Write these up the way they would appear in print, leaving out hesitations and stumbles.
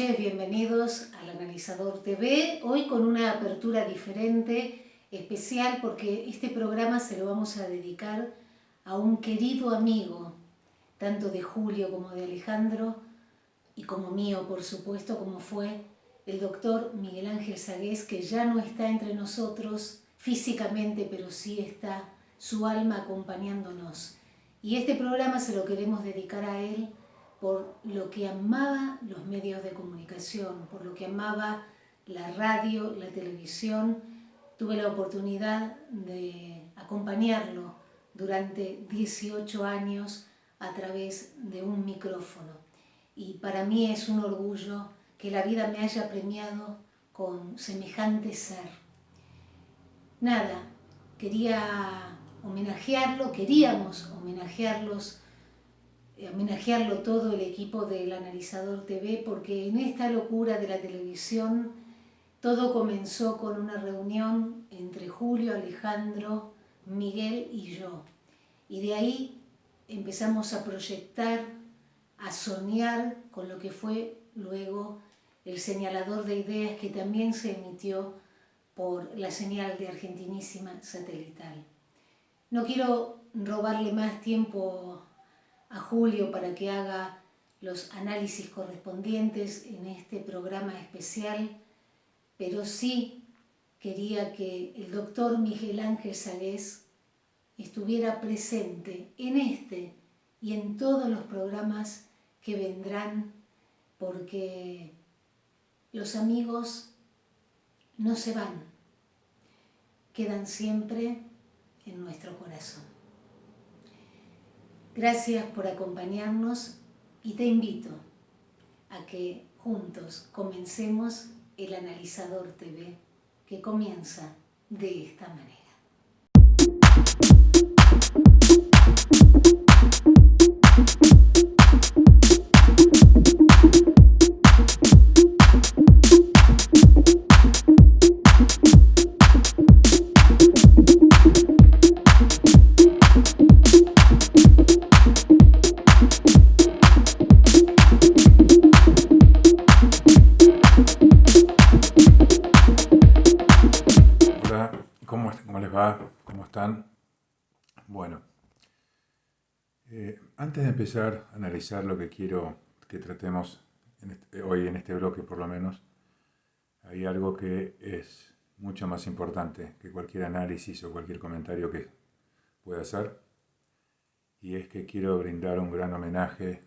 noches, bienvenidos al Analizador TV, hoy con una apertura diferente, especial, porque este programa se lo vamos a dedicar a un querido amigo, tanto de Julio como de Alejandro, y como mío, por supuesto, como fue el doctor Miguel Ángel Zagués, que ya no está entre nosotros físicamente, pero sí está su alma acompañándonos. Y este programa se lo queremos dedicar a él por lo que amaba los medios de comunicación, por lo que amaba la radio, la televisión. Tuve la oportunidad de acompañarlo durante 18 años a través de un micrófono. Y para mí es un orgullo que la vida me haya premiado con semejante ser. Nada, queríamos homenajearlo todo el equipo del Analizador TV, porque en esta locura de la televisión todo comenzó con una reunión entre Julio, Alejandro, Miguel y yo. Y de ahí empezamos a proyectar, a soñar con lo que fue luego el señalador de ideas, que también se emitió por la señal de Argentinísima Satelital. No quiero robarle más tiempo a Julio para que haga los análisis correspondientes en este programa especial, pero sí quería que el doctor Miguel Ángel Zagués estuviera presente en este y en todos los programas que vendrán, porque los amigos no se van, quedan siempre en nuestro corazón. Gracias por acompañarnos y te invito a que juntos comencemos el Analizador TV, que comienza de esta manera. ¿Cómo les va? ¿Cómo están? Bueno, antes de empezar a analizar lo que quiero que tratemos hoy en este bloque, por lo menos, hay algo que es mucho más importante que cualquier análisis o cualquier comentario que pueda hacer, y es que quiero brindar un gran homenaje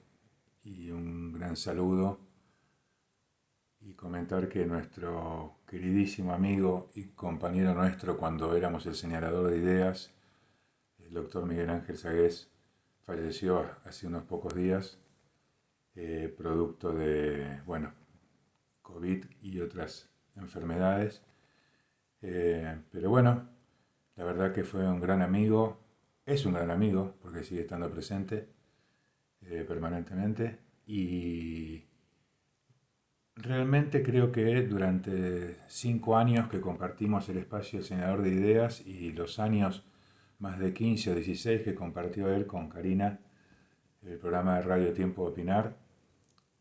y un gran saludo y comentar que nuestro queridísimo amigo y compañero nuestro cuando éramos el señalador de ideas, el doctor Miguel Ángel Zagués, falleció hace unos pocos días, producto de, COVID y otras enfermedades. Pero bueno, la verdad que fue un gran amigo, es un gran amigo porque sigue estando presente permanentemente, y realmente creo que durante 5 años que compartimos el espacio del Señalador de Ideas y los años más de 15 o 16 que compartió él con Karina el programa de Radio Tiempo de Opinar,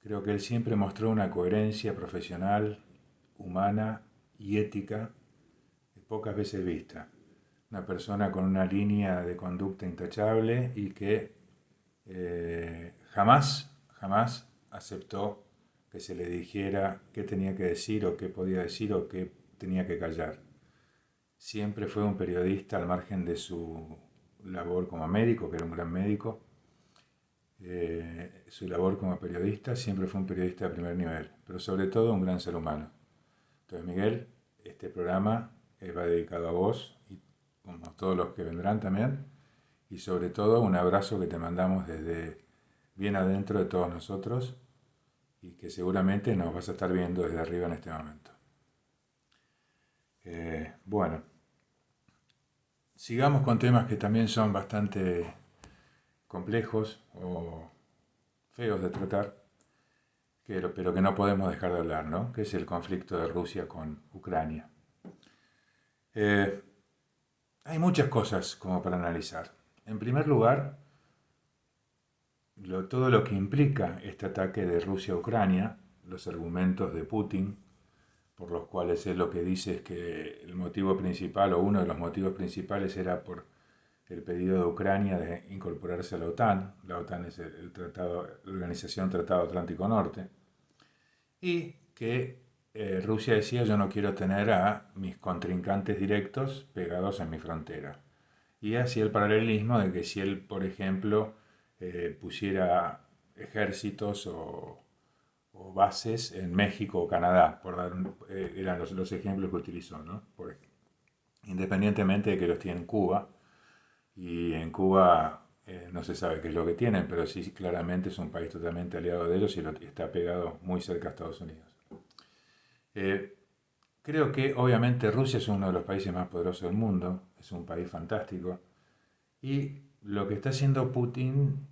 creo que él siempre mostró una coherencia profesional, humana y ética pocas veces vista. Una persona con una línea de conducta intachable y que jamás aceptó que se le dijera qué tenía que decir o qué podía decir o qué tenía que callar. Siempre fue un periodista al margen de su labor como médico, que era un gran médico. Su labor como periodista, siempre fue un periodista de primer nivel, pero sobre todo un gran ser humano. Entonces, Miguel, este programa va dedicado a vos y como a todos los que vendrán también, y sobre todo un abrazo que te mandamos desde bien adentro de todos nosotros, y que seguramente nos vas a estar viendo desde arriba en este momento. Sigamos con temas que también son bastante complejos o feos de tratar, pero que no podemos dejar de hablar, ¿no? Que es el conflicto de Rusia con Ucrania. Hay muchas cosas como para analizar. En primer lugar, todo lo que implica este ataque de Rusia a Ucrania, los argumentos de Putin, por los cuales él lo que dice es que el motivo principal, o uno de los motivos principales, era por el pedido de Ucrania de incorporarse a la OTAN. La OTAN es la Organización Tratado Atlántico Norte. Y que Rusia decía: yo no quiero tener a mis contrincantes directos pegados en mi frontera. Y hacía el paralelismo de que si él, por ejemplo, pusiera ejércitos o bases en México o Canadá, eran los ejemplos que utilizó, ¿no? Independientemente de que los tiene en Cuba, y en Cuba no se sabe qué es lo que tienen, pero sí claramente es un país totalmente aliado de ellos y está pegado muy cerca a Estados Unidos. Eh, Creo que obviamente Rusia es uno de los países más poderosos del mundo, es un país fantástico, y lo que está haciendo Putin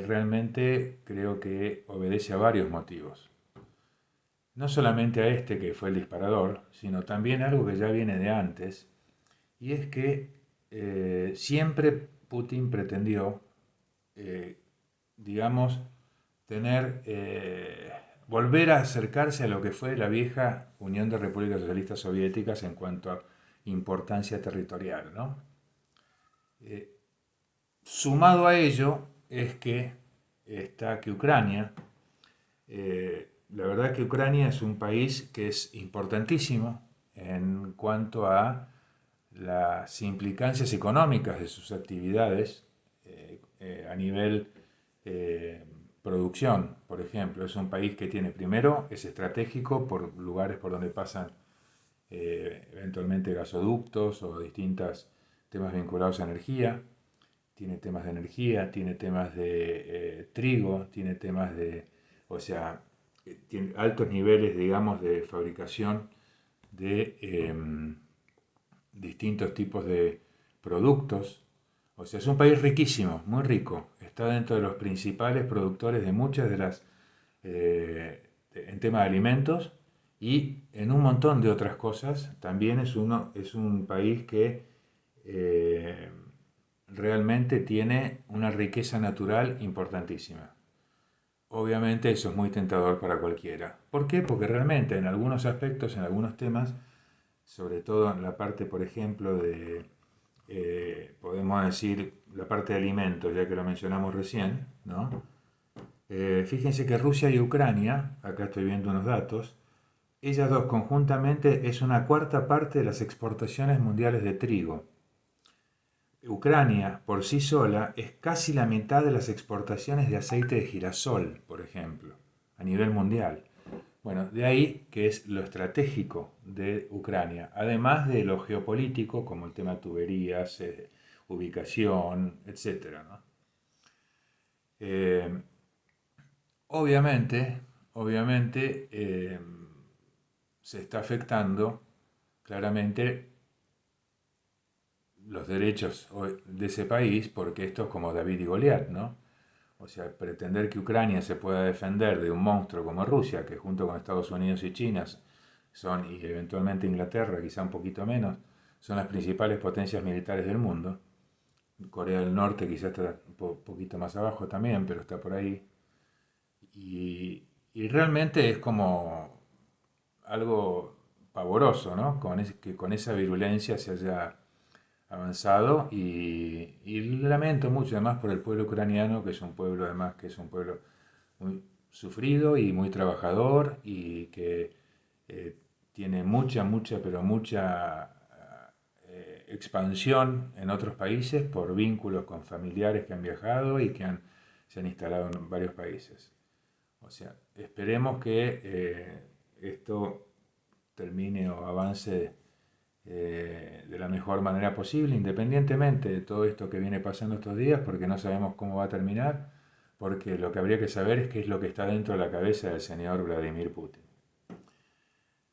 realmente creo que obedece a varios motivos. No solamente a este que fue el disparador, sino también algo que ya viene de antes, y es que siempre Putin pretendió, eh, digamos, volver a acercarse a lo que fue la vieja Unión de Repúblicas Socialistas Soviéticas en cuanto a importancia territorial, ¿no? Eh, Sumado a ello es que está que Ucrania, la verdad que Ucrania es un país que es importantísimo en cuanto a las implicancias económicas de sus actividades a nivel eh, producción, por ejemplo. Es un país que tiene, primero, es estratégico por lugares por donde pasan eventualmente gasoductos o distintos temas vinculados a energía. Tiene temas de energía, tiene temas de trigo, tiene temas de, o sea, tiene altos niveles, digamos, de fabricación de distintos tipos de productos. O sea, es un país riquísimo, muy rico. Está dentro de los principales productores de muchas de las, en tema de alimentos y en un montón de otras cosas. También es un país que eh, realmente tiene una riqueza natural importantísima. Obviamente eso es muy tentador para cualquiera. ¿Por qué? Porque realmente en algunos aspectos, en algunos temas, sobre todo en la parte, por ejemplo, de, podemos decir, la parte de alimentos, ya que lo mencionamos recién, ¿no? Fíjense que Rusia y Ucrania, acá estoy viendo unos datos, ellas dos conjuntamente es una cuarta parte de las exportaciones mundiales de trigo. Ucrania por sí sola es casi la mitad de las exportaciones de aceite de girasol, por ejemplo, a nivel mundial. Bueno, de ahí que es lo estratégico de Ucrania, además de lo geopolítico, como el tema de tuberías, ubicación, etc., ¿no? Eh, obviamente, se está afectando claramente los derechos de ese país, porque esto es como David y Goliat, ¿no? O sea, pretender que Ucrania se pueda defender de un monstruo como Rusia, que junto con Estados Unidos y China son, y eventualmente Inglaterra, quizá un poquito menos, son las principales potencias militares del mundo. Corea del Norte quizá está un poquito más abajo también, pero está por ahí. Y realmente es como algo pavoroso, ¿no? Que con esa virulencia se haya avanzado y lamento mucho además por el pueblo ucraniano, que es un pueblo además que es un pueblo muy sufrido y muy trabajador y que eh, tiene pero mucha expansión en otros países por vínculos con familiares que han viajado y que se han instalado en varios países. O sea, esperemos que esto termine o avance de la mejor manera posible, independientemente de todo esto que viene pasando estos días, porque no sabemos cómo va a terminar, porque lo que habría que saber es qué es lo que está dentro de la cabeza del señor Vladimir Putin.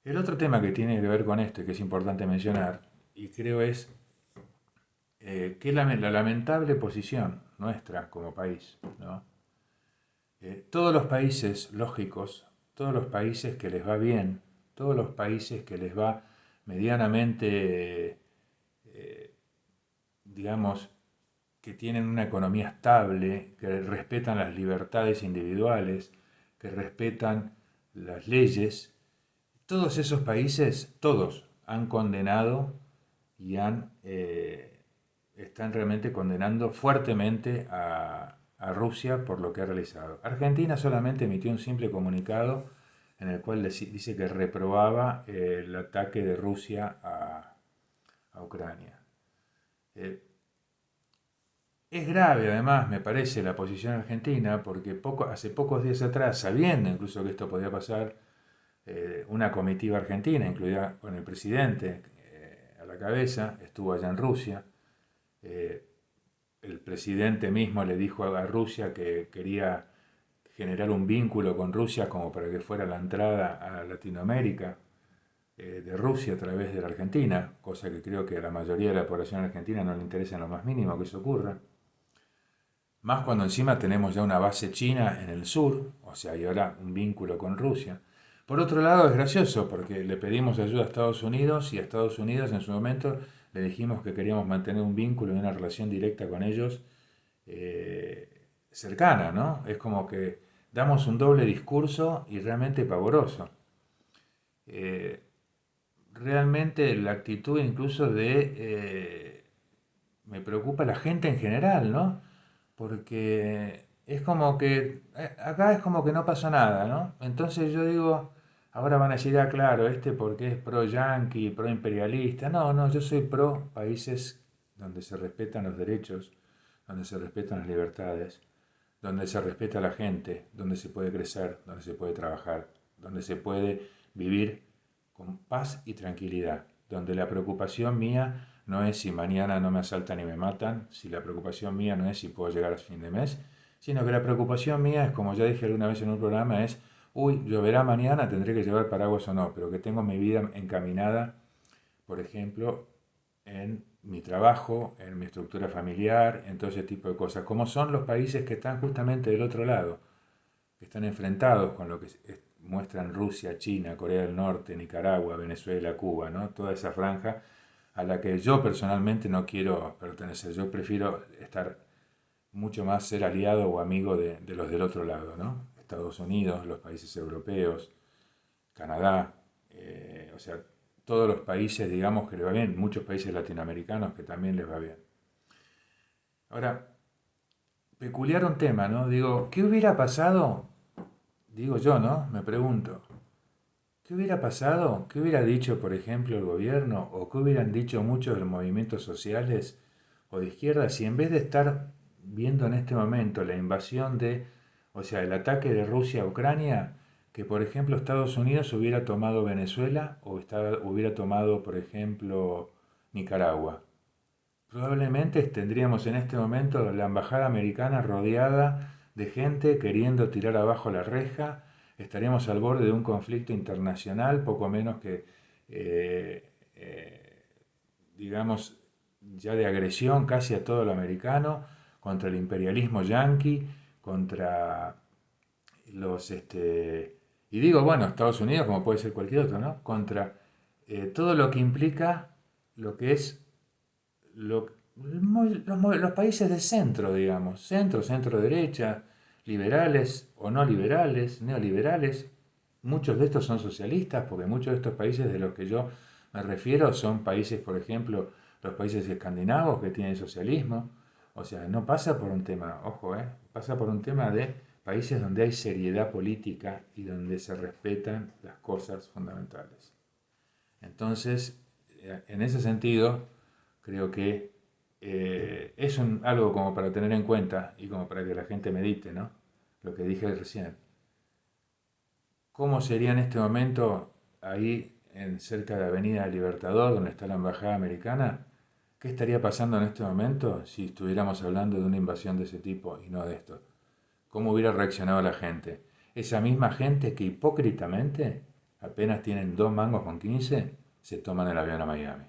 El otro tema que tiene que ver con esto y que es importante mencionar, y creo es que la lamentable posición nuestra como país, ¿no? Todos los países lógicos, todos los países que les va bien, todos los países que les va medianamente, digamos, que tienen una economía estable, que respetan las libertades individuales, que respetan las leyes, todos esos países, todos han condenado y están realmente condenando fuertemente a Rusia por lo que ha realizado. Argentina solamente emitió un simple comunicado en el cual dice que reprobaba el ataque de Rusia a Ucrania. Es grave, además, me parece, la posición argentina, porque hace pocos días atrás, sabiendo incluso que esto podía pasar, una comitiva argentina, incluida con el presidente a la cabeza, estuvo allá en Rusia. El presidente mismo le dijo a Rusia que quería generar un vínculo con Rusia como para que fuera la entrada a Latinoamérica de Rusia a través de la Argentina, cosa que creo que a la mayoría de la población argentina no le interesa en lo más mínimo que eso ocurra. Más cuando encima tenemos ya una base china en el sur, o sea, y ahora un vínculo con Rusia. Por otro lado, es gracioso porque le pedimos ayuda a Estados Unidos y a Estados Unidos en su momento le dijimos que queríamos mantener un vínculo y una relación directa con ellos cercana, ¿no? Es como que damos un doble discurso y realmente pavoroso. Realmente la actitud incluso me preocupa la gente en general, ¿no? Porque es como que, acá es como que no pasó nada, ¿no? Entonces yo digo, ahora van a decir, ah, claro, porque es pro-yanqui, pro-imperialista. No, no, yo soy pro países donde se respetan los derechos, donde se respetan las libertades, donde se respeta a la gente, donde se puede crecer, donde se puede trabajar, donde se puede vivir con paz y tranquilidad, donde la preocupación mía no es si mañana no me asaltan y me matan, si la preocupación mía no es si puedo llegar a fin de mes, sino que la preocupación mía es, como ya dije alguna vez en un programa, es, uy, lloverá mañana, tendré que llevar paraguas o no, pero que tengo mi vida encaminada, por ejemplo, en mi trabajo, en mi estructura familiar, en todo ese tipo de cosas, como son los países que están justamente del otro lado, que están enfrentados con lo que muestran Rusia, China, Corea del Norte, Nicaragua, Venezuela, Cuba, ¿no? Toda esa franja a la que yo personalmente no quiero pertenecer. Yo prefiero estar mucho más ser aliado o amigo de los del otro lado, ¿no? Estados Unidos, los países europeos, Canadá, o sea, todos los países, digamos, que les va bien, muchos países latinoamericanos que también les va bien. Ahora, peculiar un tema, ¿no? Digo, ¿qué hubiera pasado? Digo yo, ¿no? Me pregunto, ¿qué hubiera pasado? ¿Qué hubiera dicho, por ejemplo, el gobierno? ¿O qué hubieran dicho muchos de los movimientos sociales o de izquierda si en vez de estar viendo en este momento la invasión o sea, el ataque de Rusia a Ucrania, que por ejemplo Estados Unidos hubiera tomado Venezuela o hubiera tomado, por ejemplo, Nicaragua? Probablemente tendríamos en este momento la embajada americana rodeada de gente queriendo tirar abajo la reja. Estaríamos al borde de un conflicto internacional, poco menos que, digamos, ya de agresión casi a todo lo americano, contra el imperialismo yanqui, contra y digo, bueno, Estados Unidos, como puede ser cualquier otro, ¿no? Contra todo lo que implica lo que es los países de centro, digamos, centro derecha, liberales o no liberales, neoliberales. Muchos de estos son socialistas, porque muchos de estos países de los que yo me refiero son países, por ejemplo, los países escandinavos que tienen socialismo. O sea, no pasa por un tema, ojo, pasa por un tema de países donde hay seriedad política y donde se respetan las cosas fundamentales. Entonces, en ese sentido, creo que es algo como para tener en cuenta y como para que la gente medite, ¿no? Lo que dije recién. ¿Cómo sería en este momento ahí cerca de Avenida Libertador, donde está la embajada americana? ¿Qué estaría pasando en este momento si estuviéramos hablando de una invasión de ese tipo y no de esto? ¿Cómo hubiera reaccionado la gente? Esa misma gente que hipócritamente, apenas tienen 2 mangos con 15, se toman el avión a Miami.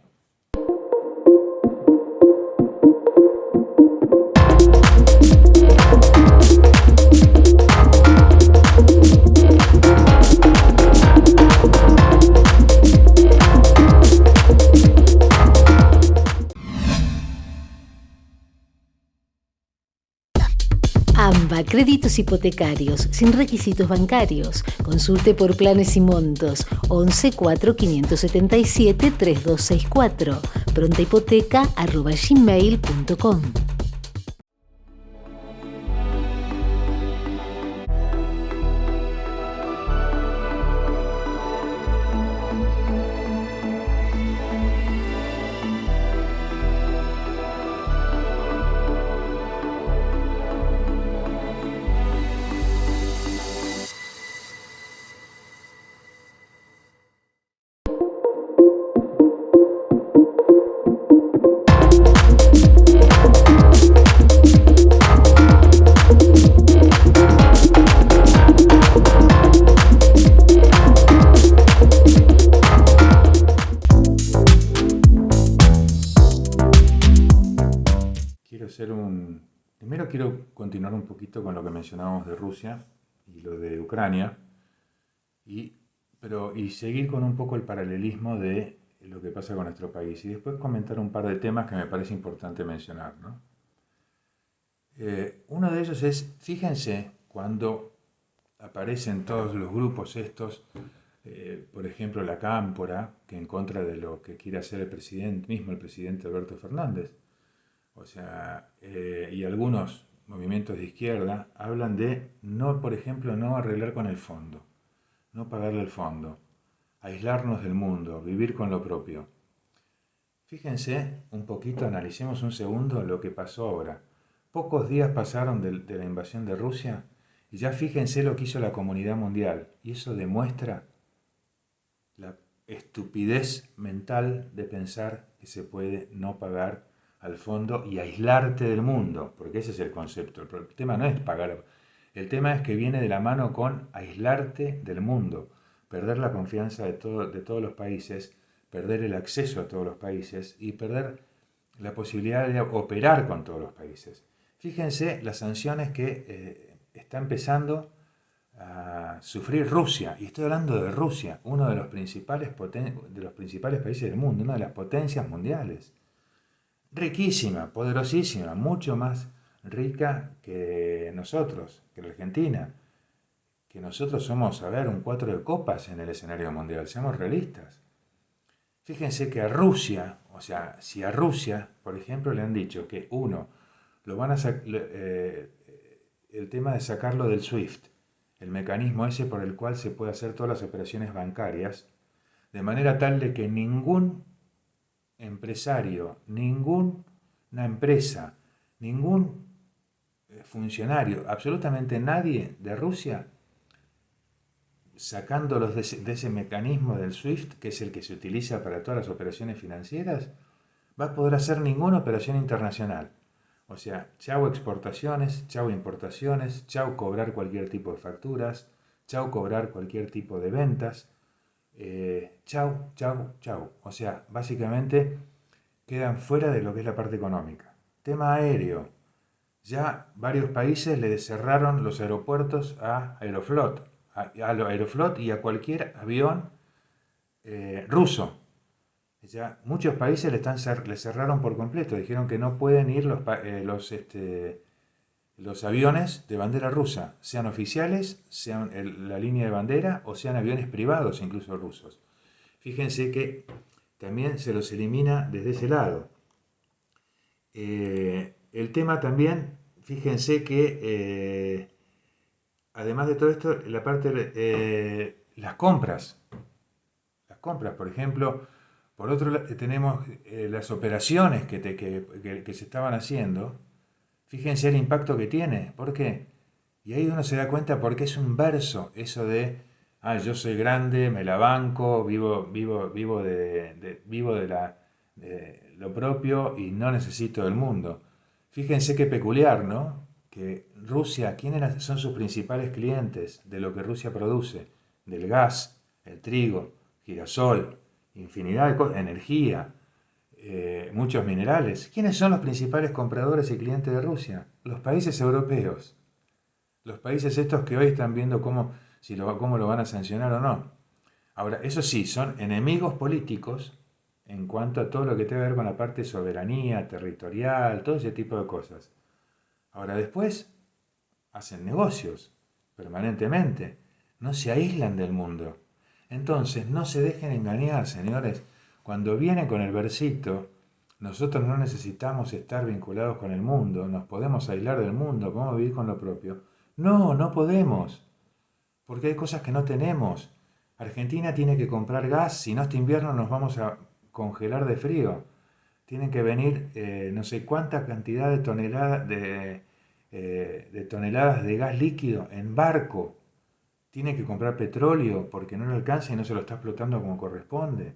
créditos hipotecarios sin requisitos bancarios. Consulte por planes y montos. 11 4 577 3264. prontahipoteca@gmail.com. Primero quiero continuar un poquito con lo que mencionábamos de Rusia y lo de Ucrania, y seguir con un poco el paralelismo de lo que pasa con nuestro país, y después comentar un par de temas que me parece importante mencionar, ¿no? Uno de ellos es, fíjense, cuando aparecen todos los grupos estos, por ejemplo la Cámpora, que en contra de lo que quiere hacer el presidente Alberto Fernández, o sea, y algunos movimientos de izquierda hablan de no, por ejemplo, no arreglar con el fondo, no pagarle el fondo, aislarnos del mundo, vivir con lo propio. Fíjense un poquito, analicemos un segundo lo que pasó ahora. Pocos días pasaron de la invasión de Rusia y ya fíjense lo que hizo la comunidad mundial. Y eso demuestra la estupidez mental de pensar que se puede no pagar al fondo y aislarte del mundo, porque ese es el concepto. El tema no es pagar, el tema es que viene de la mano con aislarte del mundo, perder la confianza de todos los países, perder el acceso a todos los países y perder la posibilidad de operar con todos los países. Fíjense las sanciones que está empezando a sufrir Rusia, y estoy hablando de Rusia, uno de los principales países del mundo, una de las potencias mundiales. Riquísima, poderosísima, mucho más rica que nosotros, que la Argentina, que nosotros somos, a ver, un 4 de copas en el escenario mundial, seamos realistas. Fíjense que a Rusia, o sea, si a Rusia, por ejemplo, le han dicho que lo van a el tema de sacarlo del SWIFT, el mecanismo ese por el cual se puede hacer todas las operaciones bancarias, de manera tal de que ningún empresario, ninguna empresa, ningún funcionario, absolutamente nadie de Rusia, sacándolos de ese mecanismo del SWIFT, que es el que se utiliza para todas las operaciones financieras, va a poder hacer ninguna operación internacional. O sea, chau exportaciones, chau importaciones, chau cobrar cualquier tipo de facturas, chau cobrar cualquier tipo de ventas, chau. O sea, básicamente quedan fuera de lo que es la parte económica. Tema aéreo. Ya varios países le cerraron los aeropuertos a Aeroflot y a cualquier avión ruso. Ya muchos países le cerraron por completo, dijeron que no pueden ir los aviones de bandera rusa, sean oficiales, sean la línea de bandera o sean aviones privados, incluso rusos. Fíjense que también se los elimina desde ese lado. El tema también, fíjense que además de todo esto, la parte de las compras, por ejemplo, por otro lado tenemos las operaciones que se estaban haciendo. Fíjense el impacto que tiene. ¿Por qué? Y ahí uno se da cuenta porque es un verso eso de, yo soy grande, me la banco, vivo de lo propio y no necesito del mundo. Fíjense qué peculiar, ¿no? Que Rusia, ¿quiénes son sus principales clientes de lo que Rusia produce? Del gas, el trigo, girasol, infinidad de cosas, energía, muchos minerales. ¿Quiénes son los principales compradores y clientes de Rusia? Los países europeos. Los países estos que hoy están viendo cómo lo van a sancionar o no. Ahora, eso sí, son enemigos políticos en cuanto a todo lo que tiene que ver con la parte de soberanía, territorial, todo ese tipo de cosas. Ahora, después hacen negocios permanentemente, no se aíslan del mundo. Entonces, no se dejen engañar, señores. Cuando viene con el versito, nosotros no necesitamos estar vinculados con el mundo, nos podemos aislar del mundo, podemos vivir con lo propio. No, no podemos, porque hay cosas que no tenemos. Argentina tiene que comprar gas, si no este invierno nos vamos a congelar de frío. Tienen que venir no sé cuánta cantidad de toneladas de gas líquido en barco. Tiene que comprar petróleo porque no le alcanza y no se lo está explotando como corresponde.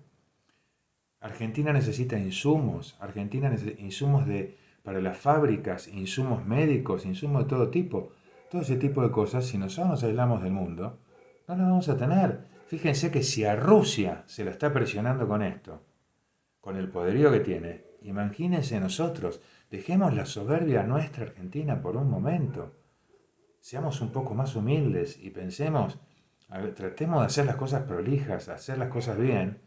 Argentina necesita insumos, Argentina necesita insumos para las fábricas, insumos médicos, insumos de todo tipo. Todo ese tipo de cosas, si nosotros nos aislamos del mundo, no las vamos a tener. Fíjense que si a Rusia se la está presionando con esto, con el poderío que tiene, imagínense nosotros, dejemos la soberbia nuestra Argentina por un momento. Seamos un poco más humildes y pensemos, tratemos de hacer las cosas prolijas, hacer las cosas bien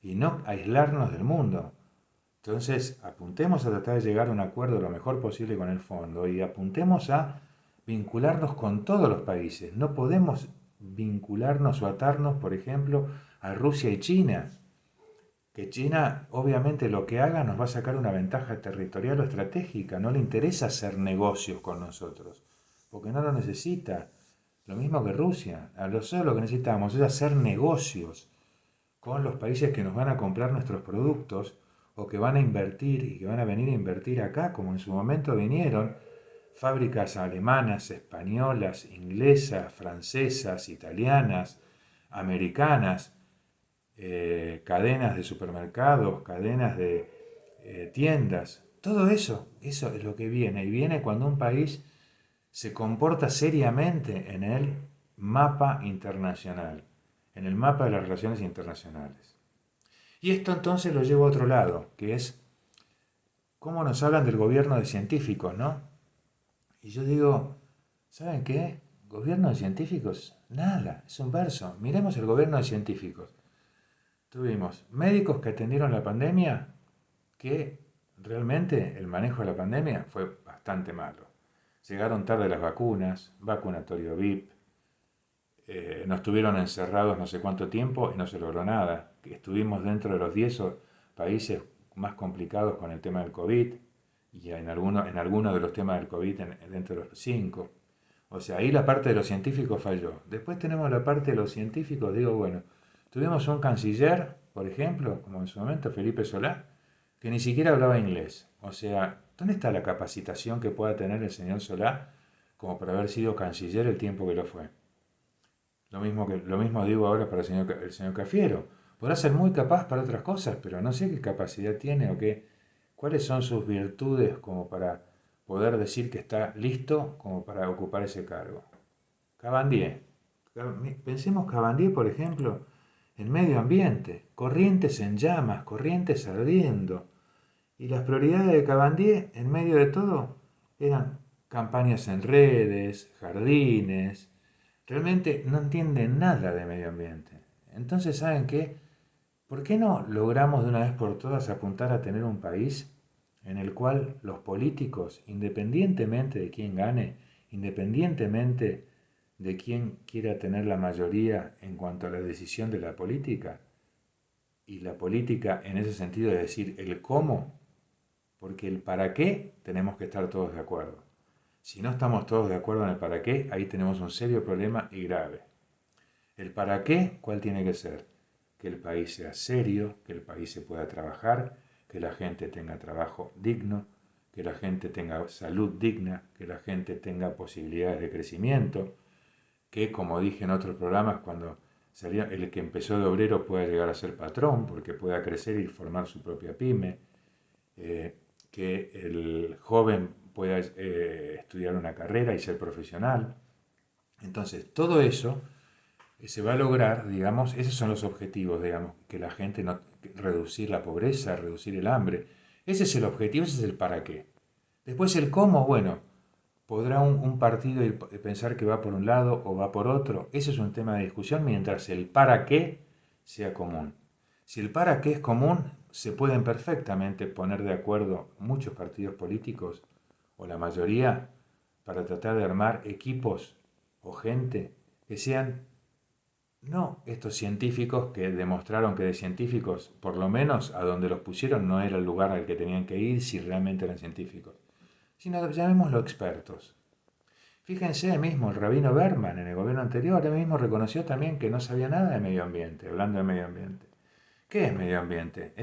y no aislarnos del mundo. Entonces, apuntemos a tratar de llegar a un acuerdo lo mejor posible con el fondo y apuntemos a vincularnos con todos los países. No podemos vincularnos o atarnos, por ejemplo, a Rusia y China. Que China, obviamente, lo que haga nos va a sacar una ventaja territorial o estratégica. No le interesa hacer negocios con nosotros, porque no lo necesita. Lo mismo que Rusia. A nosotros lo que necesitamos es hacer negocios con los países que nos van a comprar nuestros productos o que van a invertir y que van a venir a invertir acá, como en su momento vinieron fábricas alemanas, españolas, inglesas, francesas, italianas, americanas, cadenas de supermercados, cadenas de tiendas. Todo eso es lo que viene. Y viene cuando un país se comporta seriamente en el mapa internacional, en el mapa de las relaciones internacionales. Y esto entonces lo llevo a otro lado, que es cómo nos hablan del gobierno de científicos, ¿no? Y yo digo, ¿saben qué? ¿Gobierno de científicos? Nada, es un verso. Miremos el gobierno de científicos. Tuvimos médicos que atendieron la pandemia, que realmente el manejo de la pandemia fue bastante malo. Llegaron tarde las vacunas, vacunatorio VIP, nos tuvieron encerrados no sé cuánto tiempo y no se logró nada. Estuvimos dentro de los 10 países más complicados con el tema del COVID y en algunos de los temas del COVID dentro de los 5. O sea, ahí la parte de los científicos falló. Después tenemos la parte de los científicos, digo, bueno, tuvimos un canciller, por ejemplo, como en su momento Felipe Solá, que ni siquiera hablaba inglés. O sea, ¿dónde está la capacitación que pueda tener el señor Solá como para haber sido canciller el tiempo que lo fue? Lo mismo digo ahora para el señor Cafiero. Podrá ser muy capaz para otras cosas, pero no sé qué capacidad tiene o cuáles son sus virtudes como para poder decir que está listo como para ocupar ese cargo. Cabandier. Pensemos Cabandier, por ejemplo, en medio ambiente, corrientes en llamas, corrientes ardiendo. Y las prioridades de Cabandier, en medio de todo, eran campañas en redes, jardines. Realmente no entienden nada de medio ambiente. Entonces, ¿saben qué? ¿Por qué no logramos de una vez por todas apuntar a tener un país en el cual los políticos, independientemente de quién gane, independientemente de quién quiera tener la mayoría en cuanto a la decisión de la política, y la política en ese sentido de decir el cómo, porque el para qué tenemos que estar todos de acuerdo. Si no estamos todos de acuerdo en el para qué, ahí tenemos un serio problema y grave. El para qué, ¿cuál tiene que ser? Que el país sea serio, que el país se pueda trabajar, que la gente tenga trabajo digno, que la gente tenga salud digna, que la gente tenga posibilidades de crecimiento, que, como dije en otros programas, cuando el que empezó de obrero pueda llegar a ser patrón, porque pueda crecer y formar su propia pyme, que el joven pueda estudiar una carrera y ser profesional. Entonces, todo eso se va a lograr, digamos, esos son los objetivos, digamos, que la gente no, reducir la pobreza, reducir el hambre. Ese es el objetivo, ese es el para qué. Después el cómo, bueno, podrá un partido pensar que va por un lado o va por otro. Ese es un tema de discusión mientras el para qué sea común. Si el para qué es común, se pueden perfectamente poner de acuerdo muchos partidos políticos o la mayoría para tratar de armar equipos o gente que sean, no estos científicos que demostraron que de científicos, por lo menos a donde los pusieron no era el lugar al que tenían que ir si realmente eran científicos, sino llamémoslo expertos. Fíjense mismo, el rabino Berman en el gobierno anterior, él mismo reconoció también que no sabía nada de medio ambiente, hablando de medio ambiente. ¿Qué es medio ambiente?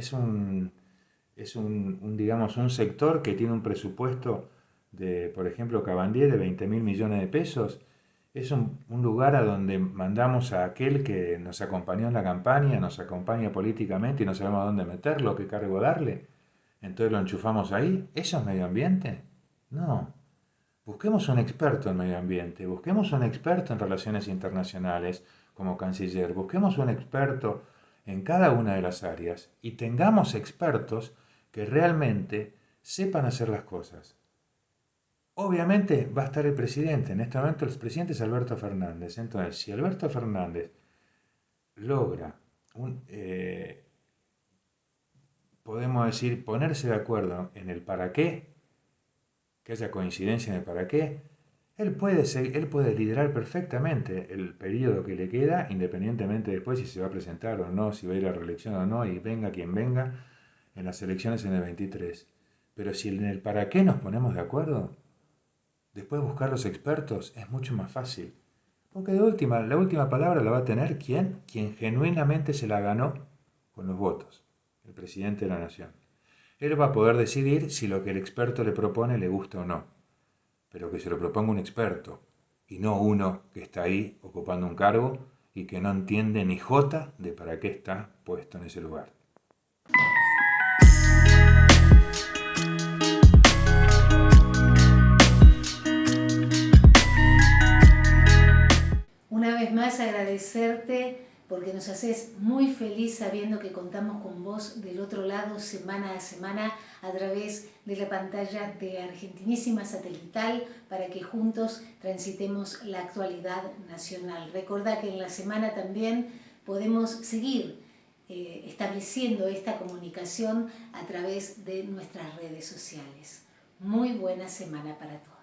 Digamos, un sector que tiene un presupuesto de, por ejemplo, Cabandier de 20.000 millones de pesos. Es un lugar a donde mandamos a aquel que nos acompañó en la campaña, nos acompaña políticamente y no sabemos a dónde meterlo, qué cargo darle. Entonces lo enchufamos ahí. ¿Eso es medio ambiente? No. Busquemos un experto en medio ambiente, busquemos un experto en relaciones internacionales como canciller, busquemos un experto en cada una de las áreas y tengamos expertos que realmente sepan hacer las cosas. Obviamente va a estar el presidente, en este momento el presidente es Alberto Fernández, entonces si Alberto Fernández logra, podemos decir, ponerse de acuerdo en el para qué, que haya coincidencia en el para qué, él puede liderar perfectamente el periodo que le queda, independientemente después si se va a presentar o no, si va a ir a reelección o no, y venga quien venga en las elecciones en el 23. Pero si en el para qué nos ponemos de acuerdo, después buscar los expertos es mucho más fácil. Porque la última palabra la va a tener ¿quién? Quien genuinamente se la ganó con los votos, el presidente de la nación. Él va a poder decidir si lo que el experto le propone le gusta o no, pero que se lo proponga un experto y no uno que está ahí ocupando un cargo y que no entiende ni jota de para qué está puesto en ese lugar. Una vez más agradecerte porque nos haces muy feliz sabiendo que contamos con vos del otro lado semana a semana a través de la pantalla de Argentinísima Satelital para que juntos transitemos la actualidad nacional. Recordá que en la semana también podemos seguir estableciendo esta comunicación a través de nuestras redes sociales. Muy buena semana para todos.